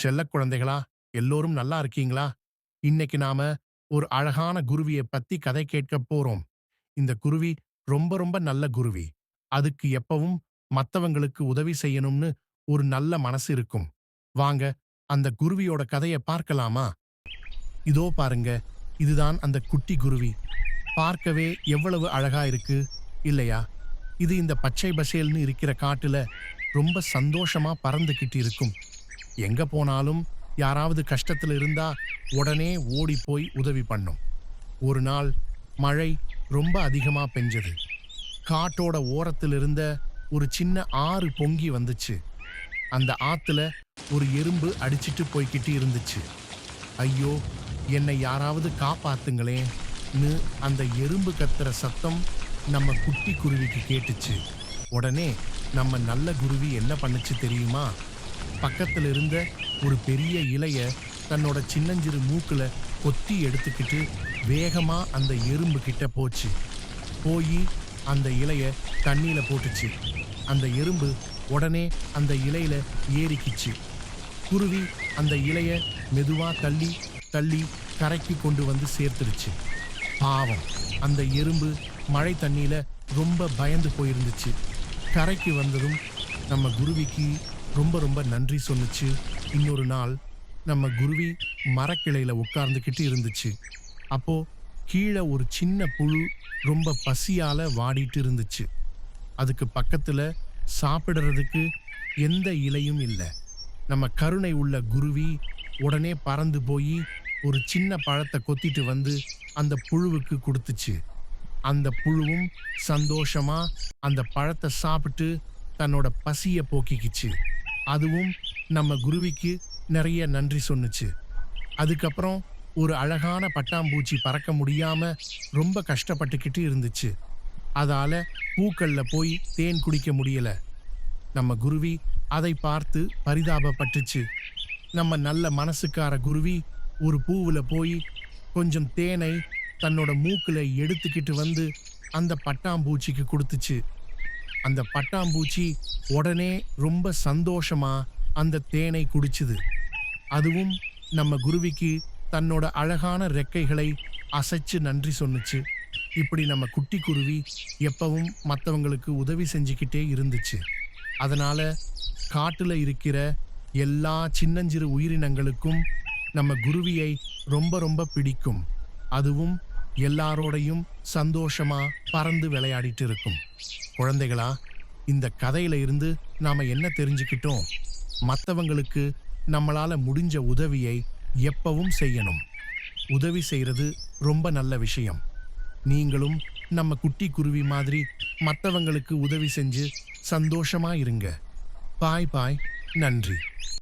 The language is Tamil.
செல்லக் குழந்தைகளா, எல்லோரும் நல்லா இருக்கீங்களா? இன்னைக்கு நாம ஒரு அழகான குருவிய பத்தி கதை கேட்கப் போறோம். இந்த குருவி ரொம்ப ரொம்ப நல்ல குருவி. அதுக்கு எப்பவும் மத்தவங்களுக்கு உதவி செய்யணும்னு ஒரு நல்ல மனசு இருக்கும். வாங்க, அந்த குருவியோட கதைய பார்க்கலாமா? இதோ பாருங்க, இதுதான் அந்த குட்டி குருவி. பார்க்கவே எவ்வளவு அழகா இருக்கு, இல்லையா? இது இந்த பச்சை பசேல்னு இருக்கிற காட்டுல ரொம்ப சந்தோஷமா பறந்துகிட்டு இருக்கும். எங்க போனாலும் யாராவது கஷ்டத்துல இருந்தா உடனே ஓடி போய் உதவி பண்ணும். ஒரு நாள் மழை ரொம்ப அதிகமா பெஞ்சது. காட்டோட ஓரத்தில் இருந்த ஒரு சின்ன ஆறு பொங்கி வந்துச்சு. அந்த ஆத்துல ஒரு எறும்பு அடிச்சிட்டு போய்கிட்டு இருந்துச்சு. ஐயோ, என்னை யாராவது காப்பாத்துங்களேன்னு அந்த எறும்பு கத்துற சத்தம் நம்ம குட்டி குருவிக்கு கேட்டுச்சு. உடனே நம்ம நல்ல குருவி என்ன பண்ணுச்சு தெரியுமா? பக்கத்துல இருந்த ஒரு பெரிய இலைய தன்னோட சின்னஞ்சிறு மூக்குல கொத்தி எடுத்துக்கிட்டு வேகமா அந்த எறும்பு கிட்ட போச்சு. போய் அந்த இலைய தண்ணியில போட்டுச்சு. அந்த எறும்பு உடனே அந்த இலையில ஏறிக்கிச்சு. குருவி அந்த இலைய மெதுவா தள்ளி தள்ளி கரைக்கு கொண்டு வந்து சேர்த்துடுச்சு. பாவம், அந்த எறும்பு மழை தண்ணியில ரொம்ப பயந்து போயிருந்துச்சு. கரைக்கு வந்ததும் நம்ம குருவிக்கு ரொம்ப ரொம்ப நன்றி சொன்னுச்சு. இன்னொரு நாள் நம்ம குருவி மரக்கிளையில உட்கார்ந்துக்கிட்டு இருந்துச்சு. அப்போ கீழே ஒரு சின்ன புழு ரொம்ப பசியால வாடிட்டு இருந்துச்சு. அதுக்கு பக்கத்துல சாப்பிடுறதுக்கு எந்த இலையும் இல்லை. நம்ம கருணை உள்ள குருவி உடனே பறந்து போய் ஒரு சின்ன பழத்தை கொத்திட்டு வந்து அந்த புழுவுக்கு கொடுத்துச்சு. அந்த புழுவும் சந்தோஷமா அந்த பழத்தை சாப்பிட்டு தன்னோட பசிய போக்கிக்கிச்சு. அதுவும் நம்ம குருவிக்கு நிறைய நன்றி சொன்னுச்சு. அதுக்கப்புறம் ஒரு அழகான பட்டாம்பூச்சி பறக்க முடியாம ரொம்ப கஷ்டப்பட்டுக்கிட்டு இருந்துச்சு. அதால பூக்கள்ல போய் தேன் குடிக்க முடியல. நம்ம குருவி அதை பார்த்து பரிதாபப்பட்டுச்சு. நம்ம நல்ல மனசுக்கார குருவி ஒரு பூவுல போய் கொஞ்சம் தேனை தன்னோட மூக்குல எடுத்துக்கிட்டு வந்து அந்த பட்டாம்பூச்சிக்கு கொடுத்துச்சு. அந்த பட்டாம்பூச்சி உடனே ரொம்ப சந்தோஷமா அந்த தேனை குடிச்சுது. அதுவும் நம்ம குருவிக்கு தன்னோட அழகான ரெக்கைகளை அசைச்சு நன்றி சொன்னுச்சு. இப்படி நம்ம குட்டி குருவி எப்பவும் மற்றவங்களுக்கு உதவி செஞ்சுக்கிட்டே இருந்துச்சு. அதனால காட்டுல இருக்கிற எல்லா சின்னஞ்சிறு உயிரினங்களுக்கும் நம்ம குருவியை ரொம்ப ரொம்ப பிடிக்கும். அதுவும் எல்லாரோடையும் சந்தோஷமா பறந்து விளையாடிட்டு இருக்கும். குழந்தைகளா, இந்த கதையில இருந்து நாம என்ன தெரிஞ்சுக்கிட்டோம்? மற்றவங்களுக்கு நம்மளால முடிஞ்ச உதவியை எப்பவும் செய்யணும். உதவி செய்யறது ரொம்ப நல்ல விஷயம். நீங்களும் நம்ம குட்டி குருவி மாதிரி மற்றவங்களுக்கு உதவி செஞ்சு சந்தோஷமா இருங்க. பாய் பாய். நன்றி.